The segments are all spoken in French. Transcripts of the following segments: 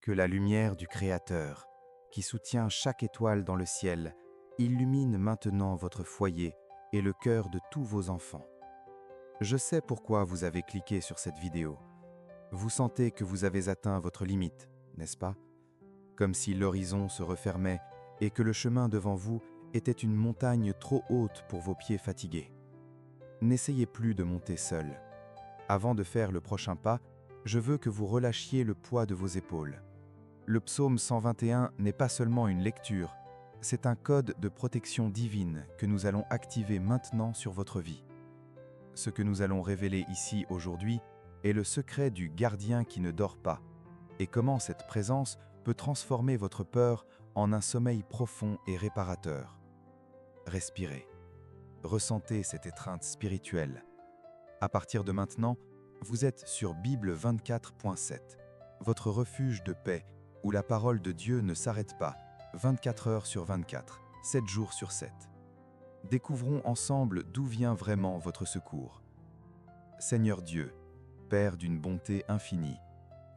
Que la lumière du Créateur, qui soutient chaque étoile dans le ciel, illumine maintenant votre foyer et le cœur de tous vos enfants. Je sais pourquoi vous avez cliqué sur cette vidéo. Vous sentez que vous avez atteint votre limite, n'est-ce pas? Comme si l'horizon se refermait et que le chemin devant vous était une montagne trop haute pour vos pieds fatigués. N'essayez plus de monter seul. Avant de faire le prochain pas, je veux que vous relâchiez le poids de vos épaules. Le psaume 121 n'est pas seulement une lecture, c'est un code de protection divine que nous allons activer maintenant sur votre vie. Ce que nous allons révéler ici aujourd'hui est le secret du gardien qui ne dort pas, et comment cette présence peut transformer votre peur en un sommeil profond et réparateur. Respirez. Ressentez cette étreinte spirituelle. À partir de maintenant, vous êtes sur Bible 24.7, votre refuge de paix, où la parole de Dieu ne s'arrête pas, 24 heures sur 24, 7 jours sur 7. Découvrons ensemble d'où vient vraiment votre secours. Seigneur Dieu, Père d'une bonté infinie,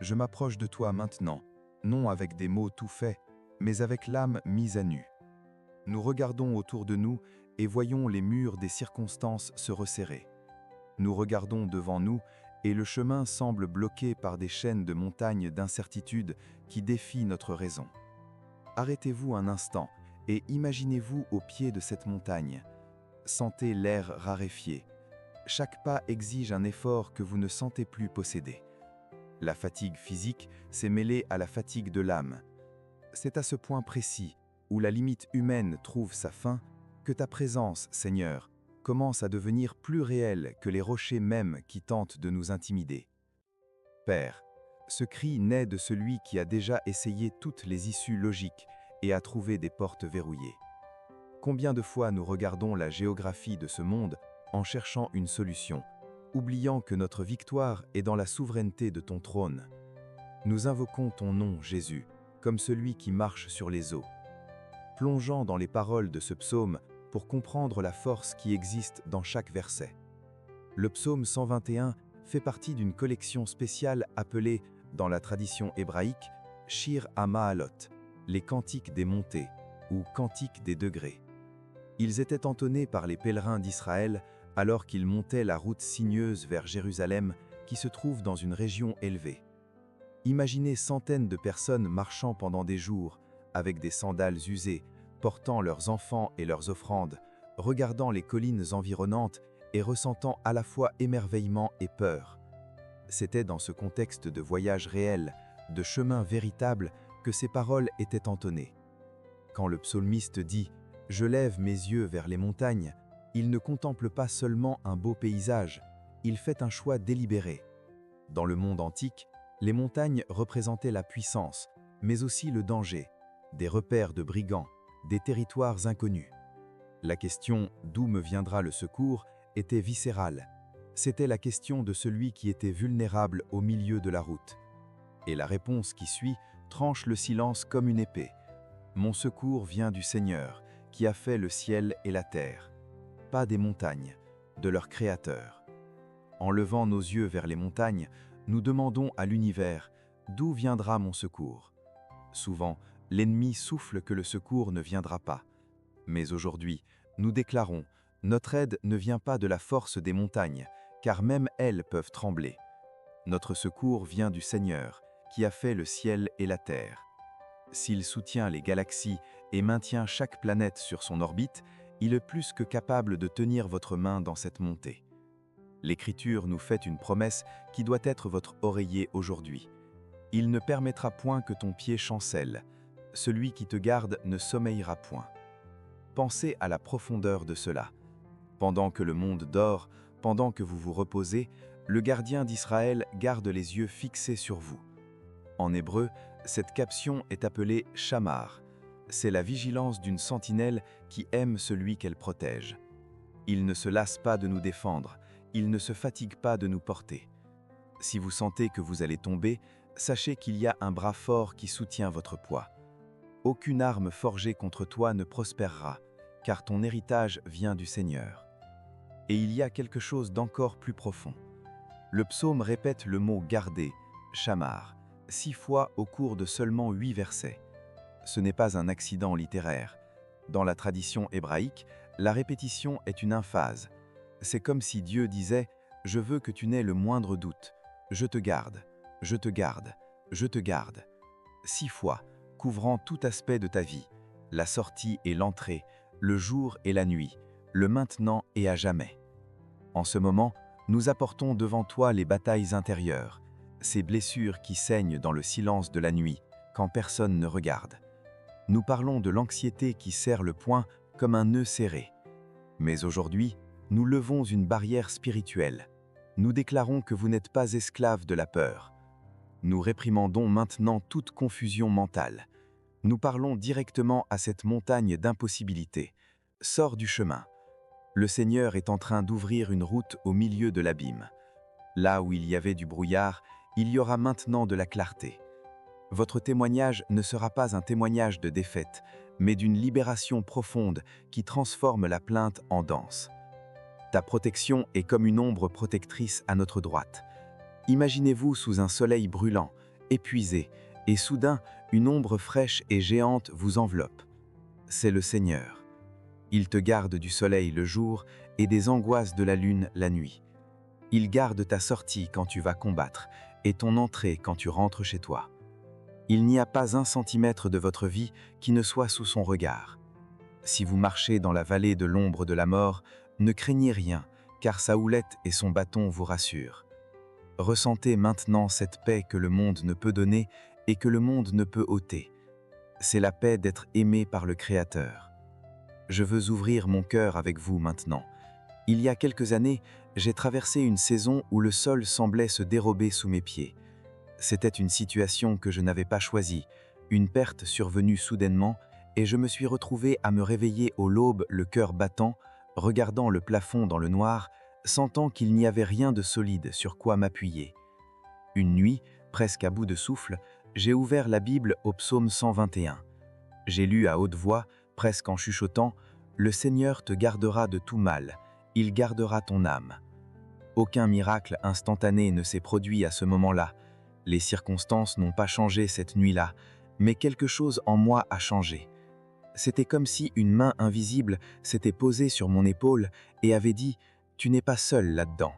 je m'approche de toi maintenant, non avec des mots tout faits, mais avec l'âme mise à nu. Nous regardons autour de nous et voyons les murs des circonstances se resserrer. Nous regardons devant nous et le chemin semble bloqué par des chaînes de montagnes d'incertitude qui défient notre raison. Arrêtez-vous un instant et imaginez-vous au pied de cette montagne. Sentez l'air raréfié. Chaque pas exige un effort que vous ne sentez plus posséder. La fatigue physique s'est mêlée à la fatigue de l'âme. C'est à ce point précis, où la limite humaine trouve sa fin, que ta présence, Seigneur, commence à devenir plus réelle que les rochers mêmes qui tentent de nous intimider. Père, ce cri naît de celui qui a déjà essayé toutes les issues logiques et a trouvé des portes verrouillées. Combien de fois nous regardons la géographie de ce monde en cherchant une solution, oubliant que notre victoire est dans la souveraineté de ton trône. Nous invoquons ton nom, Jésus, comme celui qui marche sur les eaux. Plongeant dans les paroles de ce psaume pour comprendre la force qui existe dans chaque verset. Le psaume 121 fait partie d'une collection spéciale appelée, dans la tradition hébraïque, Shir HaMa'alot, les cantiques des montées, ou cantiques des degrés. Ils étaient entonnés par les pèlerins d'Israël alors qu'ils montaient la route sinueuse vers Jérusalem qui se trouve dans une région élevée. Imaginez centaines de personnes marchant pendant des jours, avec des sandales usées, portant leurs enfants et leurs offrandes, regardant les collines environnantes et ressentant à la fois émerveillement et peur. C'était dans ce contexte de voyage réel, de chemin véritable, que ces paroles étaient entonnées. Quand le psalmiste dit « Je lève mes yeux vers les montagnes », il ne contemple pas seulement un beau paysage, il fait un choix délibéré. Dans le monde antique, les montagnes représentaient la puissance, mais aussi le danger, des repères de brigands, des territoires inconnus. La question « D'où me viendra le secours ?» était viscérale. C'était la question de celui qui était vulnérable au milieu de la route. Et la réponse qui suit tranche le silence comme une épée. « Mon secours vient du Seigneur, qui a fait le ciel et la terre. » Pas des montagnes, de leur Créateur. En levant nos yeux vers les montagnes, nous demandons à l'univers « D'où viendra mon secours ?» Souvent, l'ennemi souffle que le secours ne viendra pas. Mais aujourd'hui, nous déclarons « Notre aide ne vient pas de la force des montagnes, car même elles peuvent trembler. Notre secours vient du Seigneur, qui a fait le ciel et la terre. S'il soutient les galaxies et maintient chaque planète sur son orbite, il est plus que capable de tenir votre main dans cette montée. L'Écriture nous fait une promesse qui doit être votre oreiller aujourd'hui. Il ne permettra point que ton pied chancelle. Celui qui te garde ne sommeillera point. Pensez à la profondeur de cela. Pendant que le monde dort, pendant que vous vous reposez, le gardien d'Israël garde les yeux fixés sur vous. En hébreu, cette caption est appelée Shamar. C'est la vigilance d'une sentinelle qui aime celui qu'elle protège. Il ne se lasse pas de nous défendre, il ne se fatigue pas de nous porter. Si vous sentez que vous allez tomber, sachez qu'il y a un bras fort qui soutient votre poids. Aucune arme forgée contre toi ne prospérera, car ton héritage vient du Seigneur. Et il y a quelque chose d'encore plus profond. Le psaume répète le mot « garder », « shamar ». 6 fois au cours de seulement 8 versets. Ce n'est pas un accident littéraire. Dans la tradition hébraïque, la répétition est une emphase. C'est comme si Dieu disait « Je veux que tu n'aies le moindre doute. Je te garde, je te garde, je te garde. » 6 fois, couvrant tout aspect de ta vie, la sortie et l'entrée, le jour et la nuit, le maintenant et à jamais. En ce moment, nous apportons devant toi les batailles intérieures, ces blessures qui saignent dans le silence de la nuit, quand personne ne regarde. Nous parlons de l'anxiété qui serre le poing comme un nœud serré. Mais aujourd'hui, nous levons une barrière spirituelle. Nous déclarons que vous n'êtes pas esclave de la peur. Nous réprimandons maintenant toute confusion mentale. Nous parlons directement à cette montagne d'impossibilité. Sors du chemin. Le Seigneur est en train d'ouvrir une route au milieu de l'abîme. Là où il y avait du brouillard, il y aura maintenant de la clarté. Votre témoignage ne sera pas un témoignage de défaite, mais d'une libération profonde qui transforme la plainte en danse. Ta protection est comme une ombre protectrice à notre droite. Imaginez-vous sous un soleil brûlant, épuisé, et soudain, une ombre fraîche et géante vous enveloppe. C'est le Seigneur. Il te garde du soleil le jour et des angoisses de la lune la nuit. Il garde ta sortie quand tu vas combattre et ton entrée quand tu rentres chez toi. Il n'y a pas un centimètre de votre vie qui ne soit sous son regard. Si vous marchez dans la vallée de l'ombre de la mort, ne craignez rien, car sa houlette et son bâton vous rassurent. Ressentez maintenant cette paix que le monde ne peut donner et que le monde ne peut ôter. C'est la paix d'être aimé par le Créateur. Je veux ouvrir mon cœur avec vous maintenant. Il y a quelques années, j'ai traversé une saison où le sol semblait se dérober sous mes pieds. C'était une situation que je n'avais pas choisie, une perte survenue soudainement, et je me suis retrouvé à me réveiller au l'aube, le cœur battant, regardant le plafond dans le noir, sentant qu'il n'y avait rien de solide sur quoi m'appuyer. Une nuit, presque à bout de souffle, j'ai ouvert la Bible au psaume 121. J'ai lu à haute voix, presque en chuchotant, « Le Seigneur te gardera de tout mal, il gardera ton âme. » Aucun miracle instantané ne s'est produit à ce moment-là. Les circonstances n'ont pas changé cette nuit-là, mais quelque chose en moi a changé. C'était comme si une main invisible s'était posée sur mon épaule et avait dit « Tu n'es pas seul là-dedans ».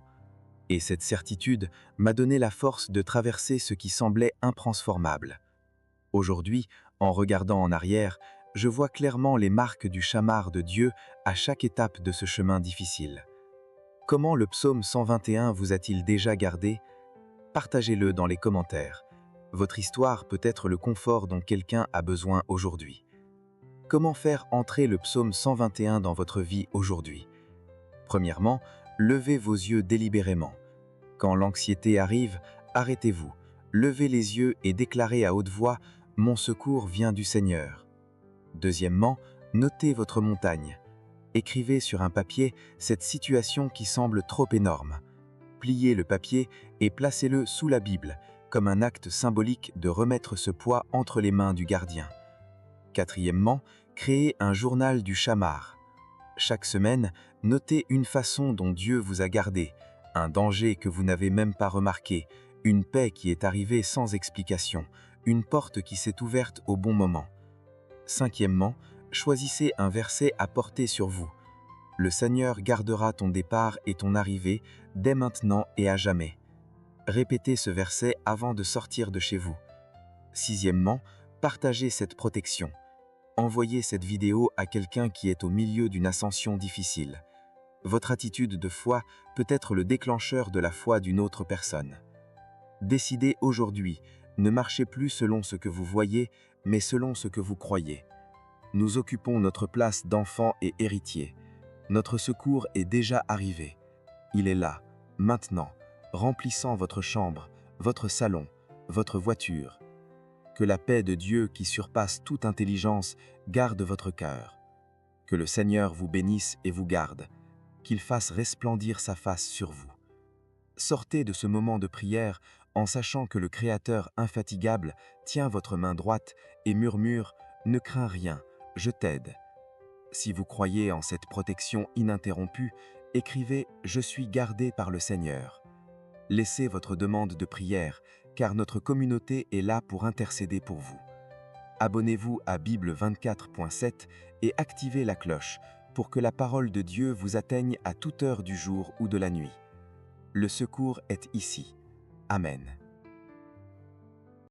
Et cette certitude m'a donné la force de traverser ce qui semblait intransformable. Aujourd'hui, en regardant en arrière, je vois clairement les marques du chamard de Dieu à chaque étape de ce chemin difficile. Comment le psaume 121 vous a-t-il déjà gardé ? Partagez-le dans les commentaires. Votre histoire peut être le confort dont quelqu'un a besoin aujourd'hui. Comment faire entrer le psaume 121 dans votre vie aujourd'hui ? Premièrement, levez vos yeux délibérément. Quand l'anxiété arrive, arrêtez-vous, levez les yeux et déclarez à haute voix « Mon secours vient du Seigneur ». Deuxièmement, notez votre montagne. Écrivez sur un papier cette situation qui semble trop énorme. Pliez le papier et placez-le sous la Bible, comme un acte symbolique de remettre ce poids entre les mains du gardien. Quatrièmement, créez un journal du chamard. Chaque semaine, notez une façon dont Dieu vous a gardé, un danger que vous n'avez même pas remarqué, une paix qui est arrivée sans explication, une porte qui s'est ouverte au bon moment. Cinquièmement, choisissez un verset à porter sur vous. Le Seigneur gardera ton départ et ton arrivée dès maintenant et à jamais. Répétez ce verset avant de sortir de chez vous. Sixièmement, partagez cette protection. Envoyez cette vidéo à quelqu'un qui est au milieu d'une ascension difficile. Votre attitude de foi peut être le déclencheur de la foi d'une autre personne. Décidez aujourd'hui, ne marchez plus selon ce que vous voyez, mais selon ce que vous croyez. Nous occupons notre place d'enfants et héritiers. Notre secours est déjà arrivé. Il est là, maintenant, remplissant votre chambre, votre salon, votre voiture. Que la paix de Dieu qui surpasse toute intelligence garde votre cœur. Que le Seigneur vous bénisse et vous garde, qu'il fasse resplendir sa face sur vous. Sortez de ce moment de prière en sachant que le Créateur infatigable tient votre main droite et murmure « Ne crains rien, je t'aide ». Si vous croyez en cette protection ininterrompue, écrivez « Je suis gardé par le Seigneur ». Laissez votre demande de prière, car notre communauté est là pour intercéder pour vous. Abonnez-vous à Bible 24.7 et activez la cloche pour que la parole de Dieu vous atteigne à toute heure du jour ou de la nuit. Le secours est ici. Amen.